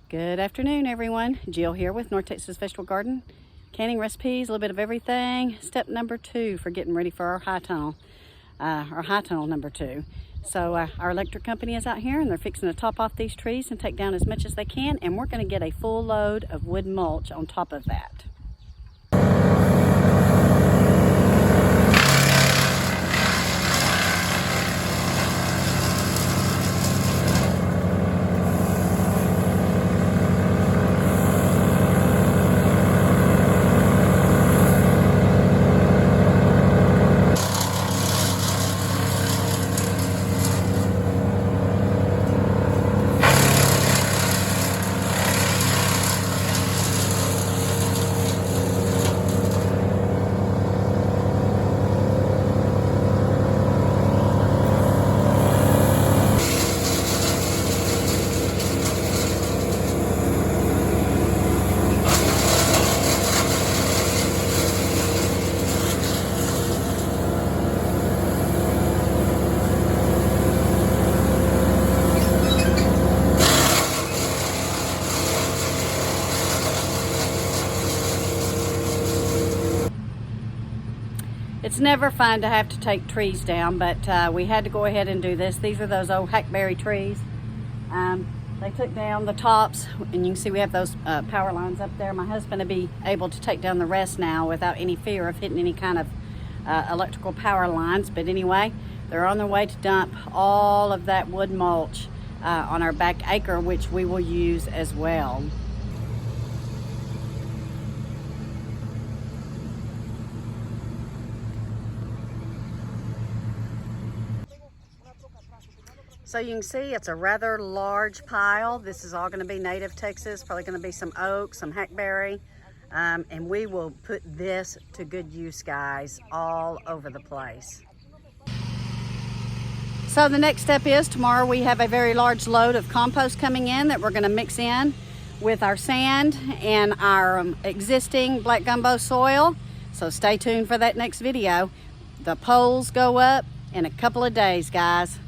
Good afternoon, everyone. Jill here with North Texas Vegetable Garden. Canning recipes, a little bit of everything. Step number 2 for getting ready for our high tunnel number 2. So our electric company is out here and they're fixing to top off these trees and take down as much as they can, and we're going to get a full load of wood mulch on top of that. It's never fun to have to take trees down, but we had to go ahead and do this. These are those old hackberry trees. They took down the tops, and you can see we have those power lines up there. My husband will be able to take down the rest now without any fear of hitting any kind of electrical power lines. But anyway, they're on their way to dump all of that wood mulch on our back acre, which we will use as well. So you can see it's a rather large pile. This is all going to be native Texas, probably going to be some oak, some hackberry, and we will put this to good use, guys, all over the place. So the next step is tomorrow we have a very large load of compost coming in that we're going to mix in with our sand and our existing black gumbo soil. So stay tuned for that next video. The poles go up in a couple of days, guys.